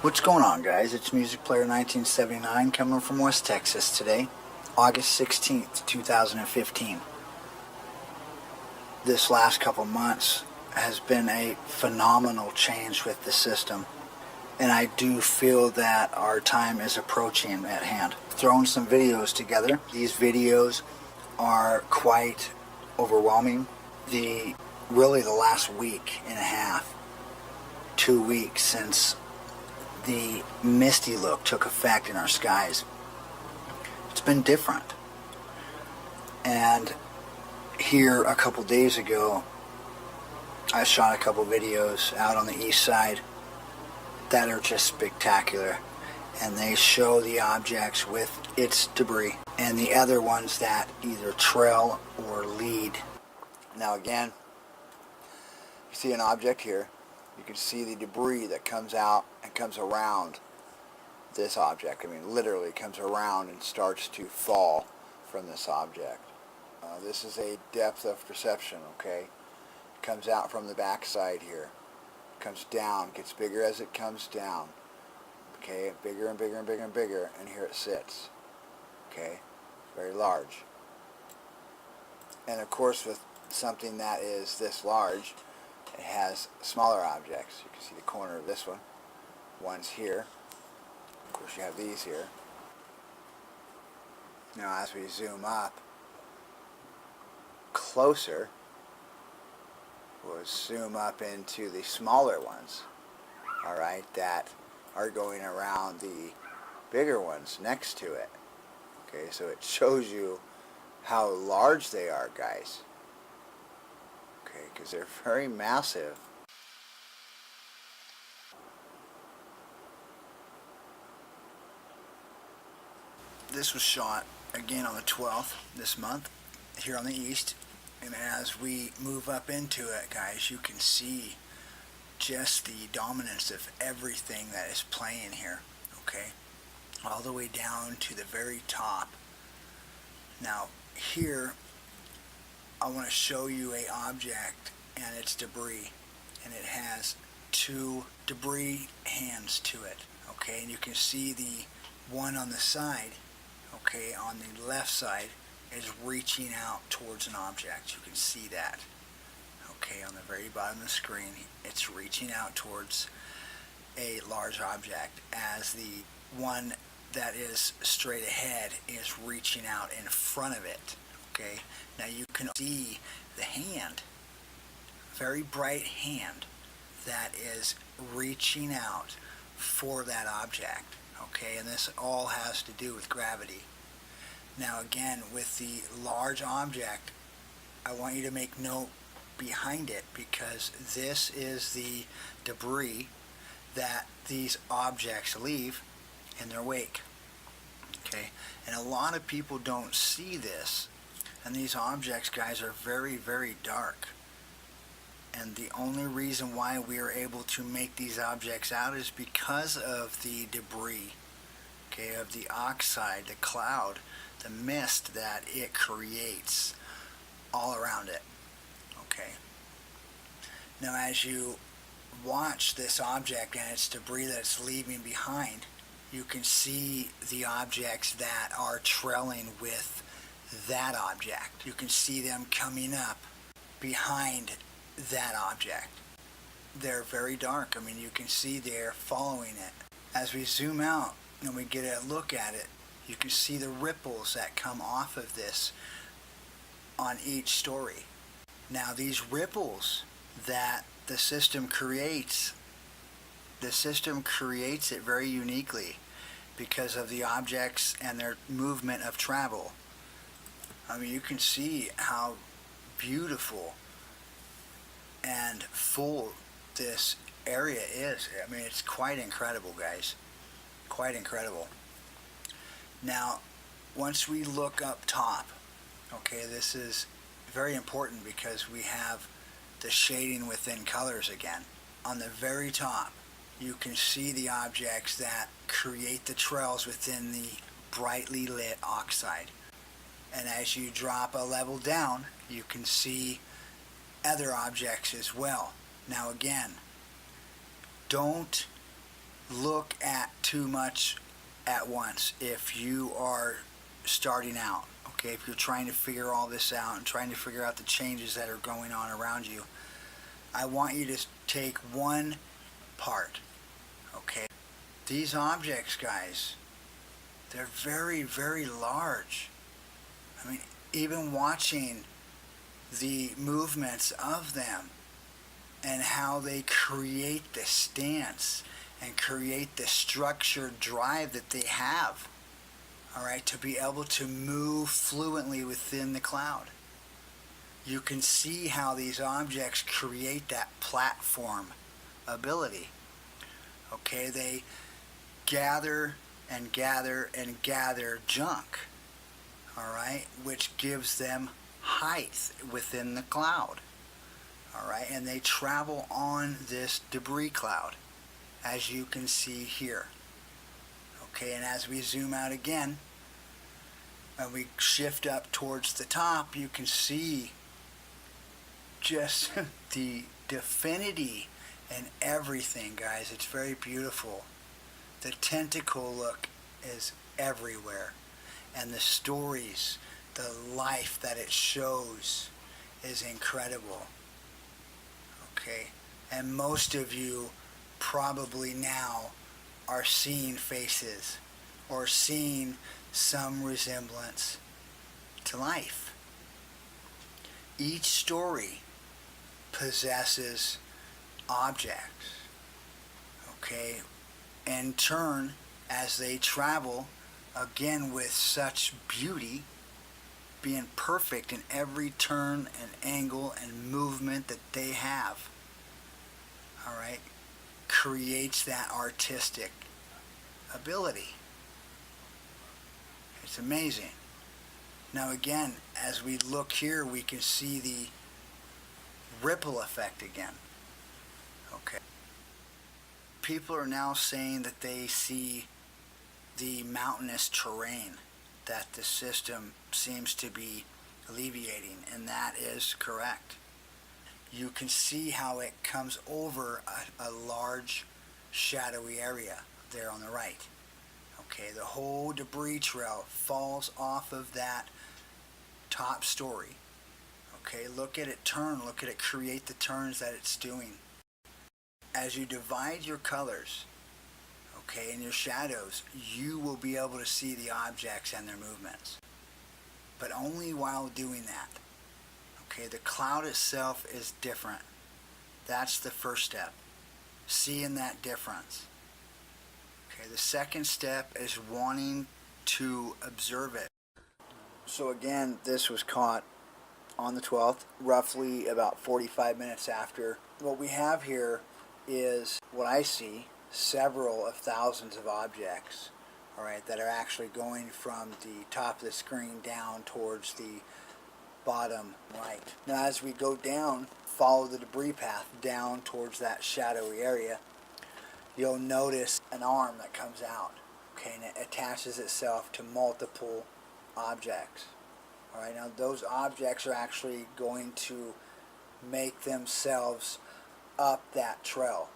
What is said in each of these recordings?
What's going on, guys? It's Music Player 1979 coming from West Texas today, August 16th, 2015. This last couple months has been a phenomenal change with the system, and I do feel that our time is approaching at hand. Throwing some videos together. These videos are quite overwhelming. Really the last week and a half, 2 weeks since the misty look took effect in our skies, it's been different. And here a couple days ago, I shot a couple videos out on the east side that are just spectacular, and they show the objects with its debris and the other ones that either trail or lead. Now again, you see an object here. You can see the debris that comes out and comes around this object. I mean, literally comes around and starts to fall from this object. This is a depth of perception, okay? It comes out from the backside here. Comes down, gets bigger as it comes down. Okay, bigger and bigger and bigger and bigger, and here it sits. Okay, very large. And of course, with something that is this large, it has smaller objects. You can see the corner of this one. One's here. Of course, you have these here. Now, as we zoom up closer, we'll zoom up into the smaller ones, all right, that are going around the bigger ones next to it. Okay, so it shows you how large they are, guys. Okay, because they're very massive. This was shot again on the 12th this month here on the east, and as we move up into it, guys, you can see just the dominance of everything that is playing here, okay, all the way down to the very top. Now here I want to show you a object and its debris, and it has two debris hands to it, okay, and you can see the one on the side, okay, on the left side is reaching out towards an object. You can see that, okay, on the very bottom of the screen. It's reaching out towards a large object, as the one that is straight ahead is reaching out in front of it. Okay, now you can see the hand, very bright hand, that is reaching out for that object. Okay, and this all has to do with gravity. Now again, with the large object, I want you to make note behind it, because this is the debris that these objects leave in their wake. Okay, and a lot of people don't see this. And these objects, guys, are very, very dark. And the only reason why we are able to make these objects out is because of the debris, okay, of the oxide, the cloud, the mist that it creates all around it. Okay. Now, as you watch this object and its debris that it's leaving behind, you can see the objects that are trailing with that object. You can see them coming up behind that object. They're very dark. I mean, you can see they're following it. As we zoom out and we get a look at it, you can see the ripples that come off of this on each story. Now, these ripples that the system creates it very uniquely because of the objects and their movement of travel. I mean, you can see how beautiful and full this area is. I mean, it's quite incredible, guys. Quite incredible. Now, once we look up top, okay, this is very important because we have the shading within colors again. On the very top, you can see the objects that create the trails within the brightly lit oxide. And as you drop a level down, you can see other objects as well. Now again, don't look at too much at once if you are starting out. Okay, if you're trying to figure all this out and trying to figure out the changes that are going on around you, I want you to take one part. Okay, these objects, guys, they're very, very large. I mean, even watching the movements of them and how they create the stance and create the structured drive that they have, all right, to be able to move fluently within the cloud. You can see how these objects create that platform ability. Okay, they gather and gather and gather junk, all right, which gives them height within the cloud, all right, and they travel on this debris cloud, as you can see here. Okay, and as we zoom out again, and we shift up towards the top, you can see just the definity and everything, guys. It's very beautiful. The tentacle look is everywhere, and the stories, the life that it shows is incredible. Okay, and most of you probably now are seeing faces or seeing some resemblance to life. Each story possesses objects, okay? In turn, as they travel, again with such beauty, being perfect in every turn and angle and movement that they have, all right, creates that artistic ability. It's amazing. Now again, as we look here, we can see the ripple effect again. Okay. People are now saying that they see the mountainous terrain that the system seems to be alleviating, and that is correct. You can see how it comes over a large shadowy area there on the right. Okay, the whole debris trail falls off of that top story. Okay, look at it turn, look at it create the turns that it's doing. As you divide your colors, okay, and your shadows, you will be able to see the objects and their movements. But only while doing that. Okay, the cloud itself is different. That's the first step, seeing that difference. Okay, the second step is wanting to observe it. So again, this was caught on the 12th, roughly about 45 minutes after. What we have here is what I see, several of thousands of objects, all right, that are actually going from the top of the screen down towards the bottom right. Now as we go down, follow the debris path down towards that shadowy area, you'll notice an arm that comes out, okay, and it attaches itself to multiple objects. All right, now those objects are actually going to make themselves up that trail.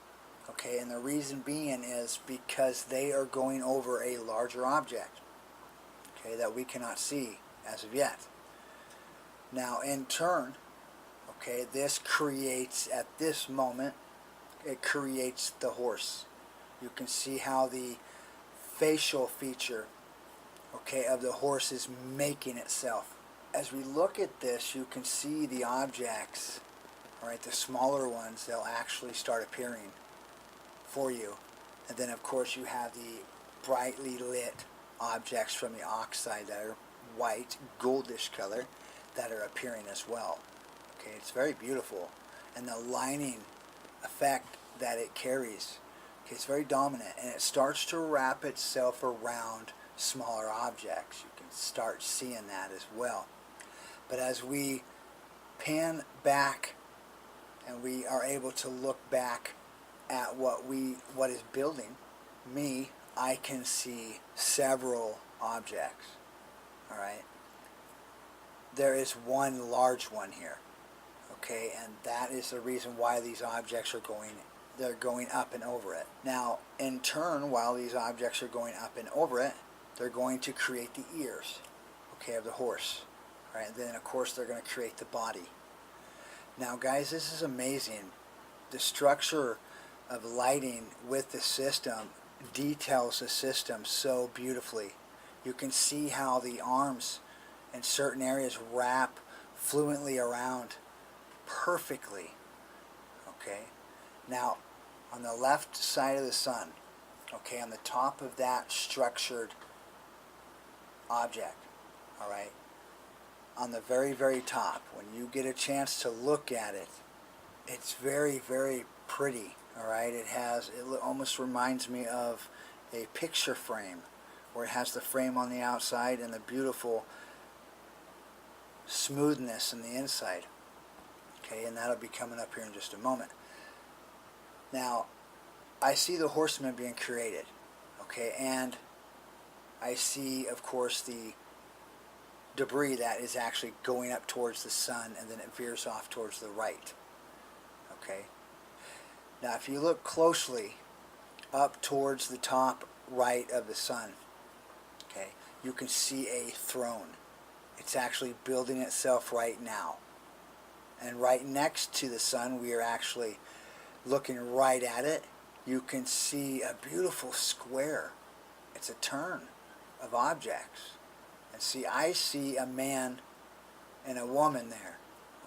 Okay, and the reason being is because they are going over a larger object, okay, that we cannot see as of yet. Now in turn, okay, this creates, at this moment, it creates the horse. You can see how the facial feature, okay, of the horse is making itself. As we look at this, you can see the objects, all right, the smaller ones, they'll actually start appearing for you. And then of course you have the brightly lit objects from the oxide that are white, goldish color, that are appearing as well. Okay, it's very beautiful. And the lining effect that it carries, okay, it's very dominant, and it starts to wrap itself around smaller objects. You can start seeing that as well. But as we pan back and we are able to look back at what is building me, I can see several objects. All right, there is one large one here, okay, and that is the reason why these objects are going they're going up and over it. Now, in turn, while these objects are going up and over it, they're going to create the ears, okay, of the horse. Right? And then, of course, they're going to create the body. Now, guys, this is amazing. The structure of lighting with the system details the system so beautifully. You can see how the arms in certain areas wrap fluently around perfectly. Okay? Now, on the left side of the sun, okay, on the top of that structured object, all right, on the very, very top, when you get a chance to look at it, it's very, very pretty, all right? It almost reminds me of a picture frame, where it has the frame on the outside and the beautiful smoothness in the inside. Okay, and that'll be coming up here in just a moment. Now, I see the horsemen being created, okay, and I see, of course, the debris that is actually going up towards the sun, and then it veers off towards the right. Okay. Now, if you look closely up towards the top right of the sun, okay, you can see a throne. It's actually building itself right now. And right next to the sun, we are actually looking right at it. You can see a beautiful square. It's a turn of objects. And see, I see a man and a woman there.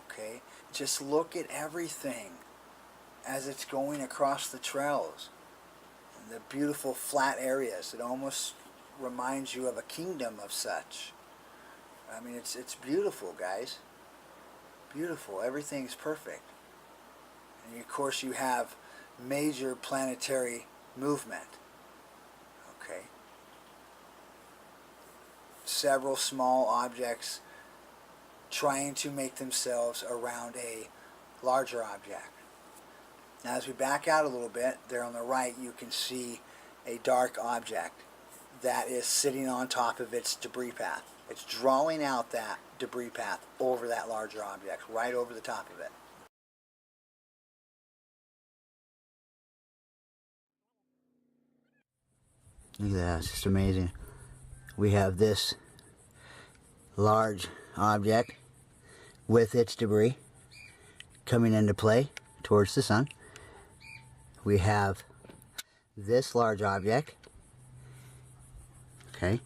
Okay? Just look at everything as it's going across the trails. And the beautiful flat areas. It almost reminds you of a kingdom of such. I mean, it's beautiful, guys. Beautiful. Everything's perfect. And of course, you have major planetary movement. Okay? Several small objects trying to make themselves around a larger object. Now, as we back out a little bit, there on the right, you can see a dark object that is sitting on top of its debris path. It's drawing out that debris path over that larger object, right over the top of it. Look at that, it's just amazing. We have this large object with its debris coming into play towards the sun. We have this large object, okay,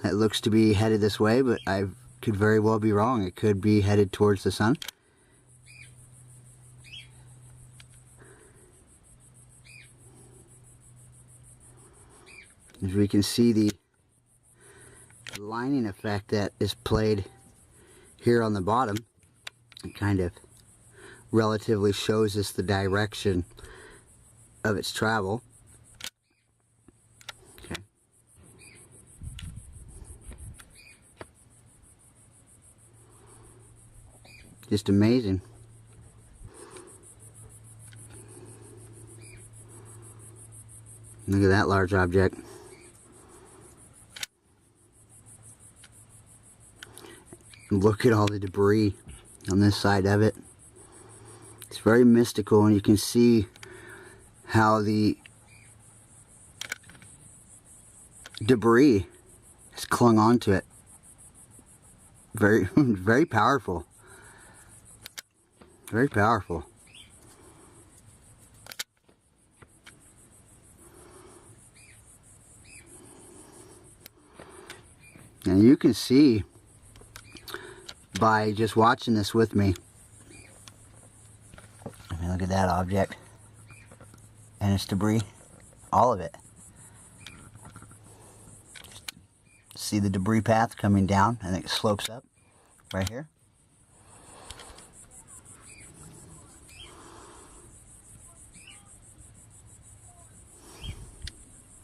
it looks to be headed this way, but I could very well be wrong. It could be headed towards the sun. As we can see, the lining effect that is played here on the bottom, it kind of relatively shows us the direction of its travel. Okay. Just amazing. Look at that large object. Look at all the debris on this side of it. It's very mystical, and you can see how the debris has clung onto it. Very, very powerful. Very powerful. And you can see by just watching this with me. I mean, look at that object and its debris, all of it. See the debris path coming down, and it slopes up right here.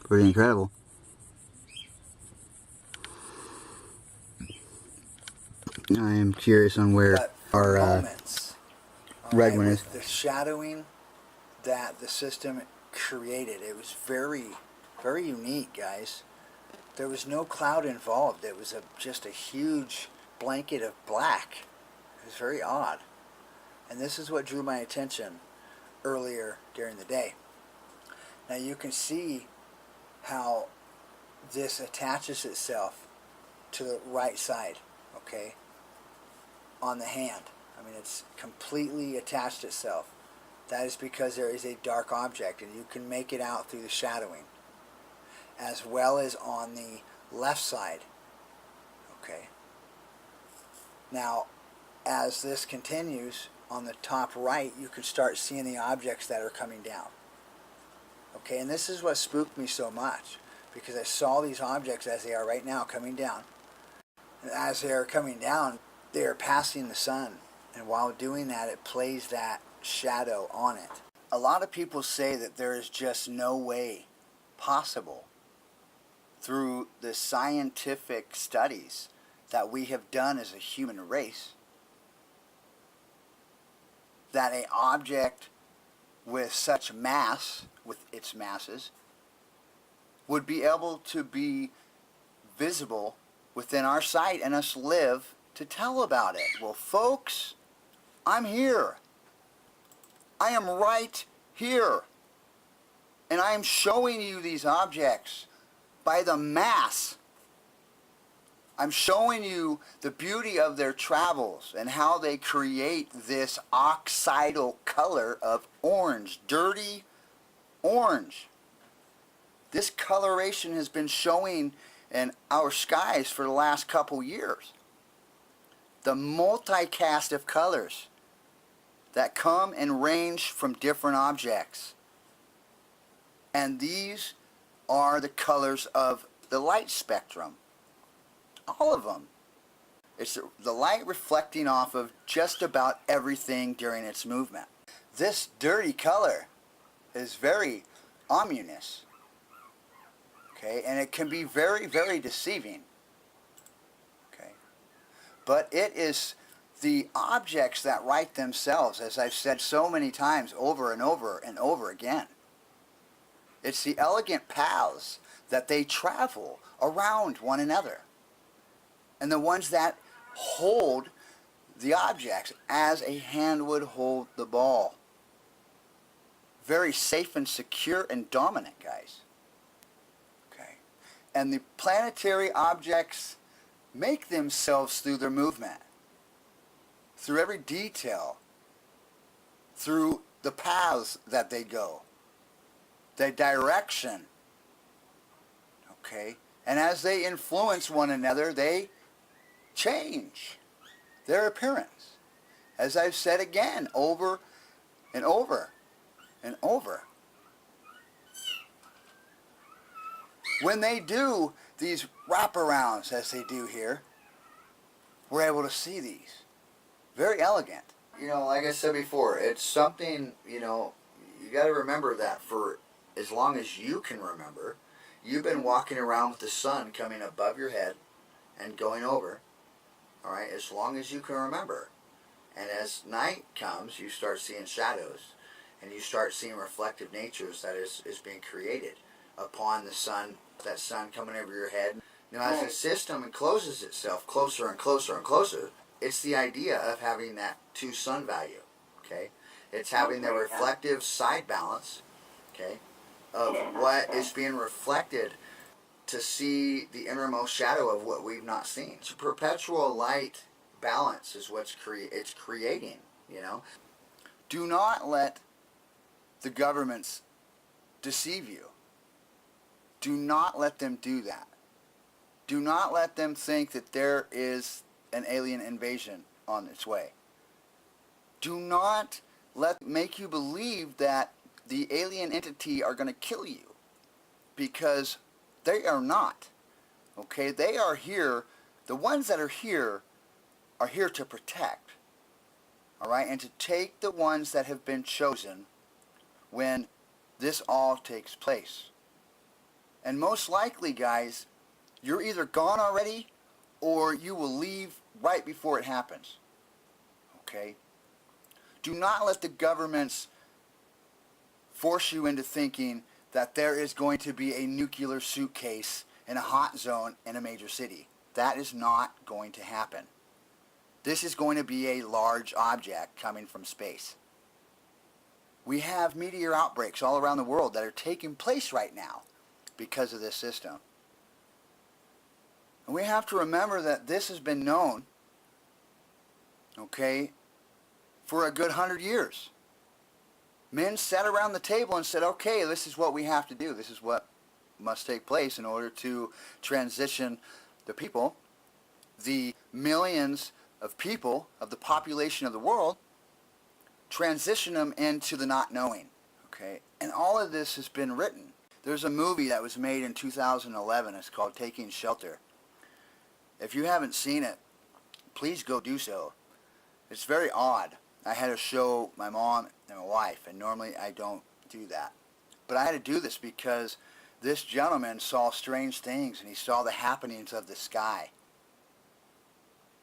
Pretty incredible. I am curious on where our red one is. The shadowing that the system created, it was very, very unique, guys. There was no cloud involved. It was just a huge blanket of black. It was very odd. And this is what drew my attention earlier during the day. Now you can see how this attaches itself to the right side, okay, on the hand. I mean, it's completely attached itself. That is because there is a dark object, and you can make it out through the shadowing, as well as on the left side, okay. Now, as this continues, on the top right, you can start seeing the objects that are coming down. Okay, and this is what spooked me so much, because I saw these objects as they are right now coming down. And as they are coming down, they are passing the sun. And while doing that, it plays that shadow on it. A lot of people say that there is just no way possible through the scientific studies that we have done as a human race that an object with such mass, with its masses, would be able to be visible within our sight and us live to tell about it. Well, folks, I'm here. I am right here. And I am showing you these objects by the mass. I'm showing you the beauty of their travels and how they create this oxidal color of orange, dirty orange. This coloration has been showing in our skies for the last couple years. The multicast of colors that come and range from different objects. And these are the colors of the light spectrum. All of them. It's the light reflecting off of just about everything during its movement. This dirty color is very ominous. Okay, and it can be very, very deceiving. Okay, but it is the objects that write themselves, as I've said so many times over and over and over again. It's the elegant paths that they travel around one another. And the ones that hold the objects as a hand would hold the ball. Very safe and secure and dominant, guys. Okay. And the planetary objects make themselves through their movement, through every detail, through the paths that they go, the direction. Okay. And as they influence one another, they change their appearance. As I've said again, over and over and over. When they do these wraparounds, as they do here, we're able to see these. Very elegant. You know, like I said before, it's something, you know, you got to remember that for as long as you can remember, you've been walking around with the sun coming above your head and going over. Alright, as long as you can remember. And as night comes, you start seeing shadows. And you start seeing reflective natures that is being created upon the sun, that sun coming over your head. Now as the system encloses itself closer and closer and closer, it's the idea of having that two sun value. Okay? It's having the reflective side balance, okay, of what is being reflected to see the innermost shadow of what we've not seen. It's a perpetual light balance is what's it's creating, you know. Do not let the governments deceive you. Do not let them do that. Do not let them think that there is an alien invasion on its way. Do not let them make you believe that the alien entity are going to kill you, because they are not. Okay, they are here. The ones that are here to protect. All right, and to take the ones that have been chosen when this all takes place. And most likely, guys, you're either gone already or you will leave right before it happens. Okay? Do not let the governments force you into thinking that there is going to be a nuclear suitcase in a hot zone in a major city. That is not going to happen. This is going to be a large object coming from space. We have meteor outbreaks all around the world that are taking place right now because of this system. And we have to remember that this has been known, okay, for a good 100 years. Men sat around the table and said, okay, this is what we have to do. This is what must take place in order to transition the people, the millions of people of the population of the world, transition them into the not knowing. Okay? And all of this has been written. There's a movie that was made in 2011. It's called Taking Shelter. If you haven't seen it, please go do so. It's very odd. I had to show my mom and my wife, and normally I don't do that. But I had to do this because this gentleman saw strange things, and he saw the happenings of the sky.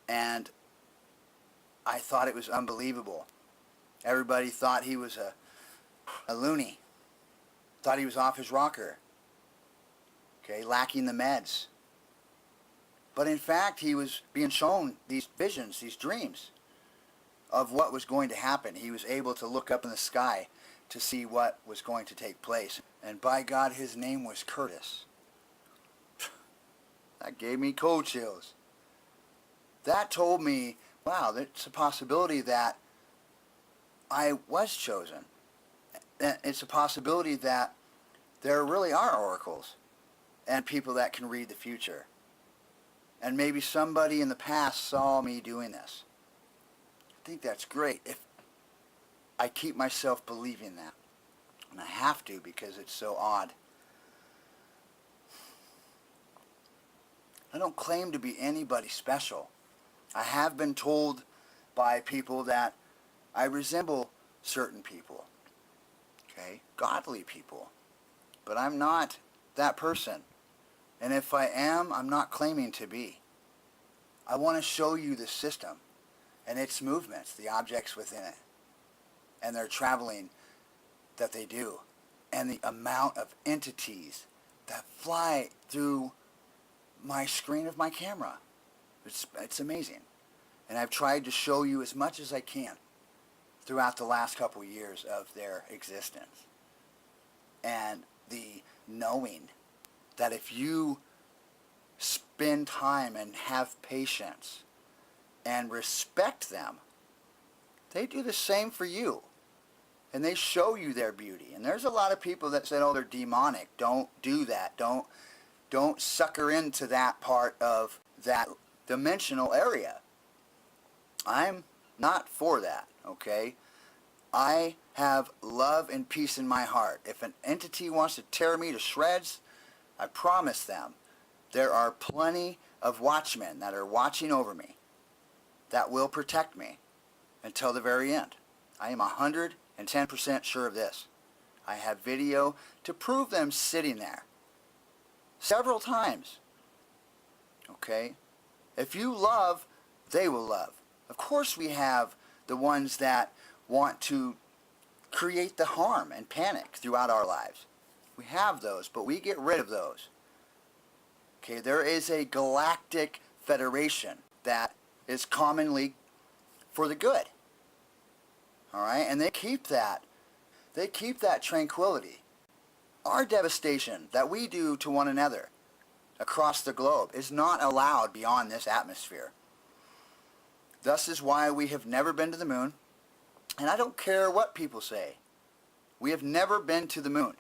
And I thought it was unbelievable. Everybody thought he was a loony. Thought he was off his rocker. Okay, lacking the meds. But in fact, he was being shown these visions, these dreams of what was going to happen. He was able to look up in the sky to see what was going to take place. And by God, his name was Curtis. That gave me cold chills. That told me, wow, it's a possibility that I was chosen. It's a possibility that there really are oracles and people that can read the future. And maybe somebody in the past saw me doing this. I think that's great if I keep myself believing that. And I have to, because it's so odd. I don't claim to be anybody special. I have been told by people that I resemble certain people. Okay? Godly people. But I'm not that person. And if I am, I'm not claiming to be. I want to show you the system and its movements, the objects within it, and their traveling that they do, and the amount of entities that fly through my screen of my camera. It's amazing. And I've tried to show you as much as I can throughout the last couple years of their existence. And the knowing that if you spend time and have patience and respect them, they do the same for you. And they show you their beauty. And there's a lot of people that said, oh, they're demonic. Don't do that. Don't sucker into that part of that dimensional area. I'm not for that, okay? I have love and peace in my heart. If an entity wants to tear me to shreds, I promise them there are plenty of watchmen that are watching over me that will protect me until the very end. I am 110% sure of this. I have video to prove them sitting there several times. Okay? If you love, they will love. Of course we have the ones that want to create the harm and panic throughout our lives. We have those, but we get rid of those. Okay, there is a galactic federation that is commonly for the good. Alright, and they keep that. They keep that tranquility. Our devastation that we do to one another across the globe is not allowed beyond this atmosphere. Thus is why we have never been to the moon. And I don't care what people say. We have never been to the moon.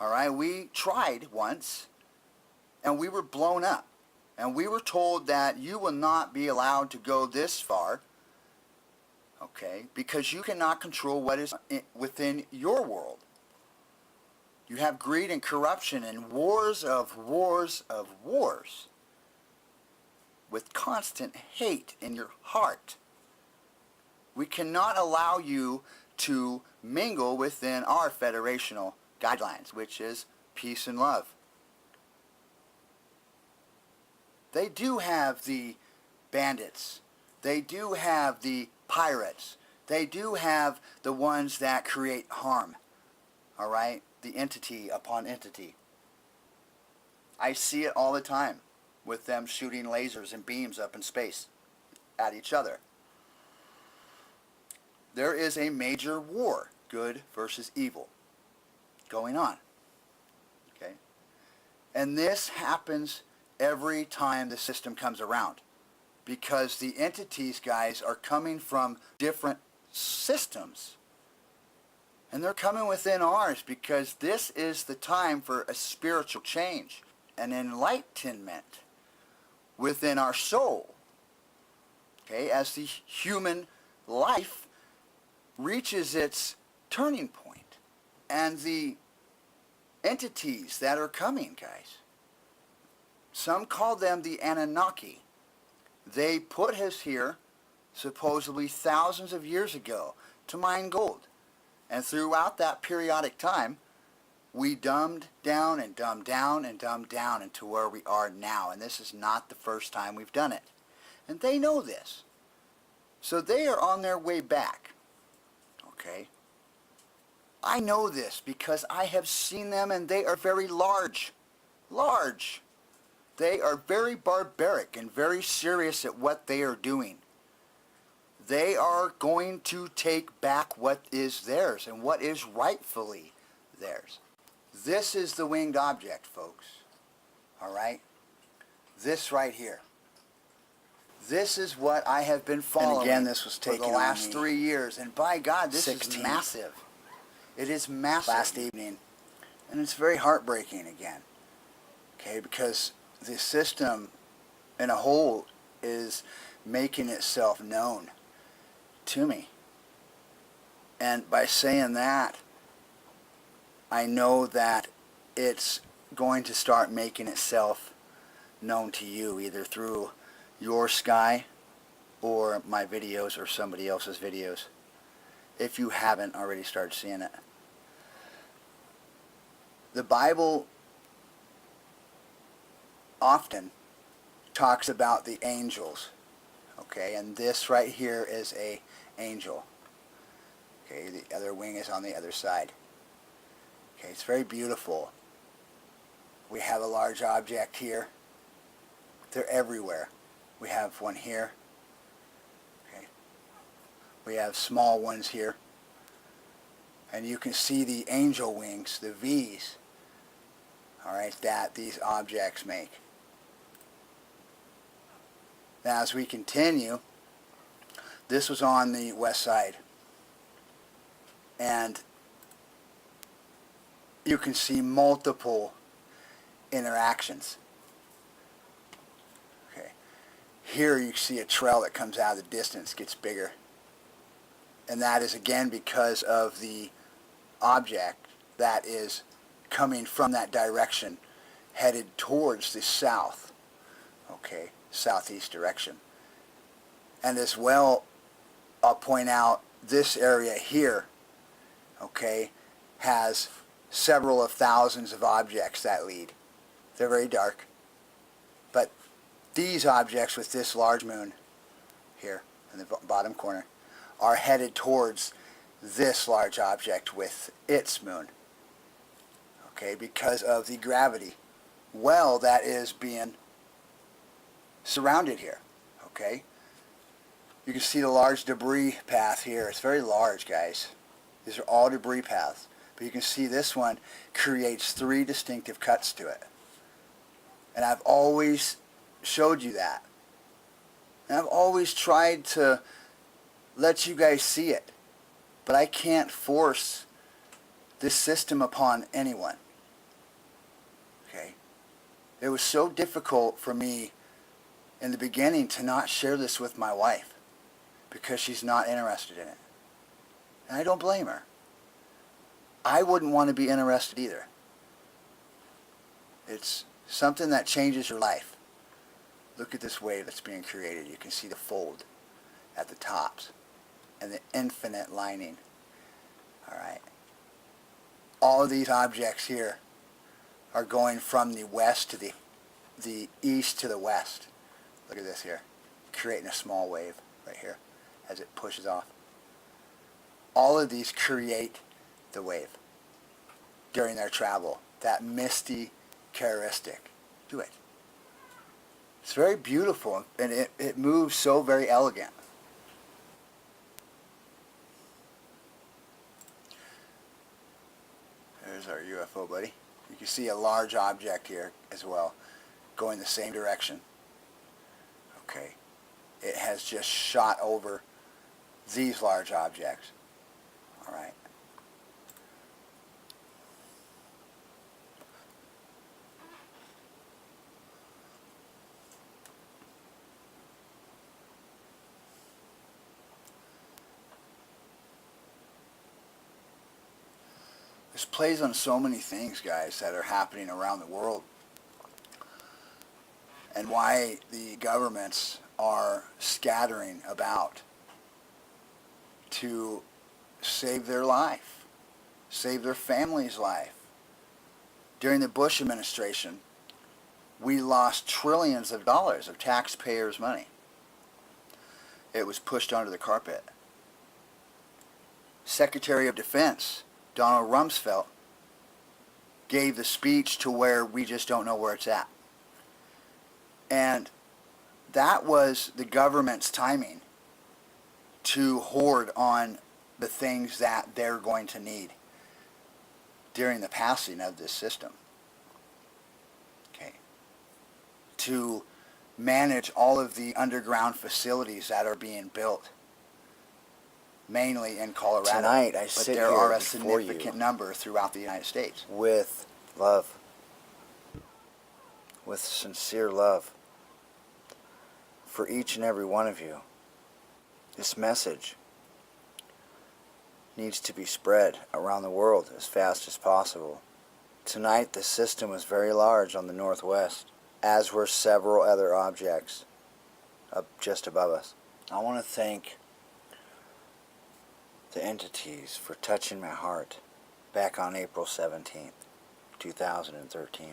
Alright, we tried once, and we were blown up. And we were told that you will not be allowed to go this far, okay, because you cannot control what is within your world. You have greed and corruption and wars of wars of wars with constant hate in your heart. We cannot allow you to mingle within our federational guidelines, which is peace and love. They do have the bandits. They do have the pirates. They do have the ones that create harm. Alright? The entity upon entity. I see it all the time with them shooting lasers and beams up in space at each other. There is a major war, good versus evil, going on. Okay? And this happens every time the system comes around, because the entities, guys, are coming from different systems. And they're coming within ours because this is the time for a spiritual change, an enlightenment within our soul. Okay, as the human life reaches its turning point. And the entities that are coming, guys, some call them the Anunnaki. They put us here supposedly thousands of years ago to mine gold. And throughout that periodic time, we dumbed down and dumbed down and dumbed down into where we are now. And this is not the first time we've done it. And they know this. So they are on their way back. Okay? I know this because I have seen them, and they are very large. Large. They are very barbaric and very serious at what they are doing. They are going to take back what is theirs and what is rightfully theirs. This is the winged object, folks. All right? This right here. This is what I have been following. And again, this was taken for the last 3 years. And by God, this is 16th. massive. It is massive. Last evening. And it's very heartbreaking again. Okay, because the system in a whole is making itself known to me. And by saying that, I know that it's going to start making itself known to you, either through your sky or my videos or somebody else's videos, if you haven't already started seeing it. The Bible often talks about the angels, okay, and this right here is a angel. Okay, the other wing is on the other side. Okay, it's very beautiful. We have a large object here. They're everywhere. We have one here. Okay. We have small ones here. And you can see the angel wings, the V's, all right, that these objects make. Now, as we continue, this was on the west side. And you can see multiple interactions. Okay. Here you see a trail that comes out of the distance, gets bigger. And that is again because of the object that is coming from that direction, headed towards the south. Okay, southeast direction. And as well, I'll point out this area here, okay, has several of thousands of objects that lead. They're very dark. But these objects with this large moon here in the bottom corner are headed towards this large object with its moon. Okay, because of the gravity well that is being surrounded here. Okay, you can see the large debris path here. It's very large, guys. These are all debris paths. But you can see this one creates 3 distinctive cuts to it. And I've always showed you that. And I've always tried to let you guys see it. But I can't force this system upon anyone. Okay? It was so difficult for me in the beginning to not share this with my wife because she's not interested in it. And I don't blame her. I wouldn't want to be interested either. It's something that changes your life. Look at this wave that's being created. You can see the fold at the tops and the infinite lining. Alright. All of these objects here are going from the west to the east to the west. Look at this here. Creating a small wave right here as it pushes off. All of these create the wave during their travel. That misty characteristic. Do it. It's very beautiful, and it moves so very elegant. There's our UFO, buddy. You can see a large object here as well, going the same direction. Okay. It has just shot over these large objects. All right. This plays on so many things, guys, that are happening around the world, and why the governments are scattering about to save their life, save their family's life. During the Bush administration, we lost trillions of dollars of taxpayers' money. It was pushed under the carpet. Secretary of Defense Donald Rumsfeld gave the speech to where we just don't know where it's at. And that was the government's timing to hoard on the things that they're going to need during the passing of this system. Okay. To manage all of the underground facilities that are being built, mainly in Colorado. Tonight, I but sit there here are a before significant you number throughout the United States. with love, with sincere love for each and every one of you. This message needs to be spread around the world as fast as possible. Tonight, the system was very large on the northwest, as were several other objects up just above us. I want to thank the entities for touching my heart back on April 17th, 2013.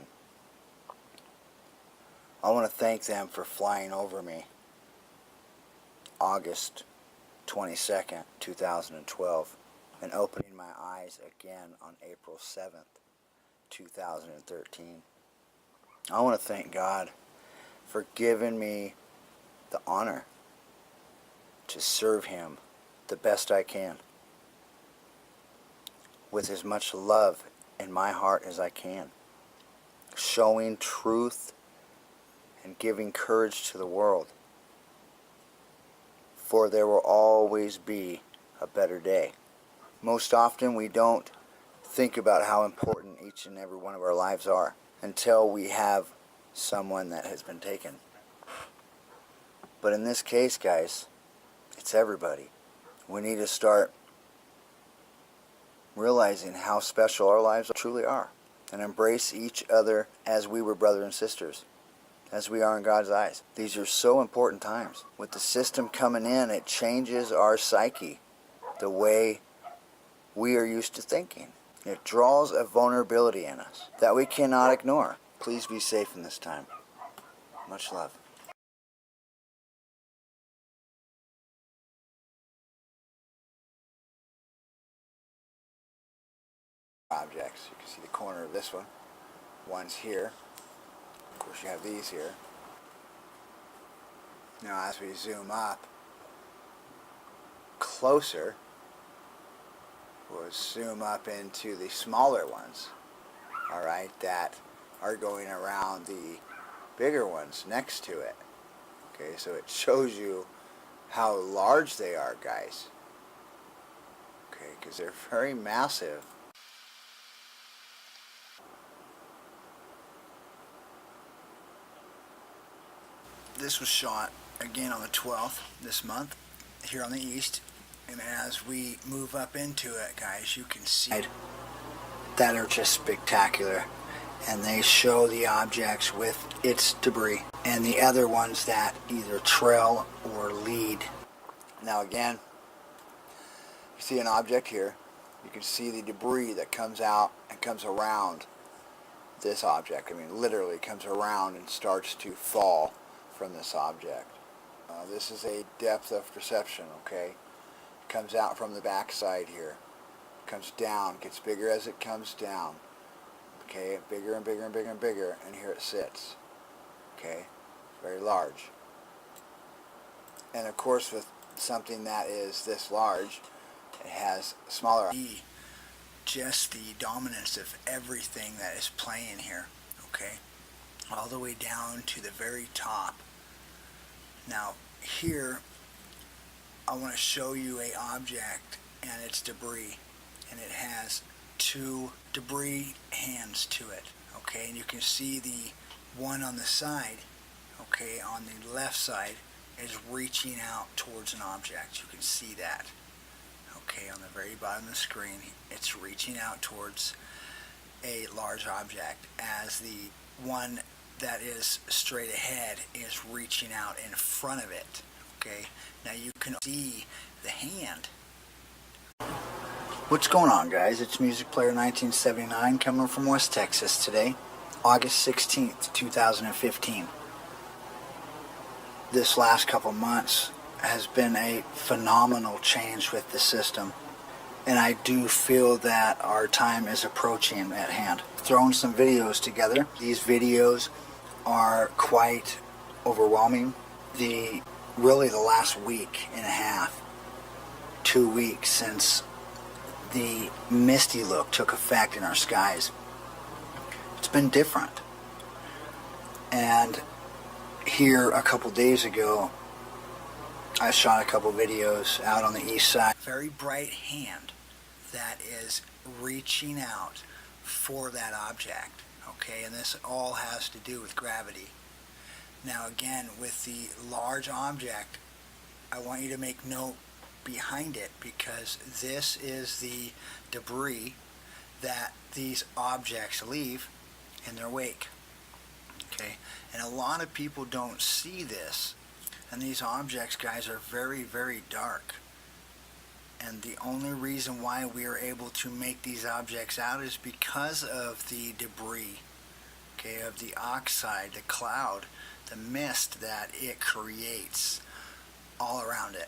I want to thank them for flying over me August 22nd, 2012, and opening my eyes again on April 7th, 2013. I want to thank God for giving me the honor to serve Him the best I can, with as much love in my heart as I can, showing truth and giving courage to the world, for there will always be a better day. Most often we don't think about how important each and every one of our lives are until we have someone that has been taken. But in this case, guys, it's everybody. We need to start realizing how special our lives truly are, and embrace each other as we were brothers and sisters, as we are in God's eyes. These are so important times. With the system coming in, it changes our psyche, the way we are used to thinking. It draws a vulnerability in us that we cannot ignore. Please be safe in this time. Much love. Objects. You can see the corner of this one. One's here. Of course, you have these here. Now, as we zoom up closer, we'll zoom up into the smaller ones, all right, that are going around the bigger ones next to it. Okay, so it shows you how large they are, guys. Okay, because they're very massive. This was shot again on the 12th this month here on the east, and as we move up into it, guys, you can see that are just spectacular, and they show the objects with its debris and the other ones that either trail or lead. Now again, you see an object here. You can see the debris that comes out and comes around this object. I mean, literally comes around and starts to fall from this object. This is a depth of perception, okay? It comes out from the backside here. Comes down, gets bigger as it comes down. Okay, bigger and bigger and bigger and bigger, and here it sits. Okay, very large. And of course, with something that is this large, it has smaller. Just the dominance of everything that is playing here, okay? All the way down to the very top. Now, here, I want to show you a object and its debris, and it has two debris hands to it, okay? And you can see the one on the side, okay, on the left side is reaching out towards an object. You can see that. Okay, on the very bottom of the screen, it's reaching out towards a large object, as the one that is straight ahead is reaching out in front of it. Okay, now you can see the hand. What's going on, guys? It's Music Player 1979 coming from West Texas today, August 16th, 2015. This last couple months has been a phenomenal change with the system, and I do feel that our time is approaching at hand. Throwing some videos together. These videos are quite overwhelming. Really the last week and a half, 2 weeks since the misty look took effect in our skies, it's been different. And here a couple days ago, I shot a couple videos out on the east side. Very bright hand that is reaching out for that object, okay? And this all has to do with gravity. Now again, with the large object, I want you to make note behind it, because this is the debris that these objects leave in their wake, okay? And a lot of people don't see this. And these objects, guys, are very, very dark. And the only reason why we are able to make these objects out is because of the debris, okay, of the oxide, the cloud, the mist that it creates all around it.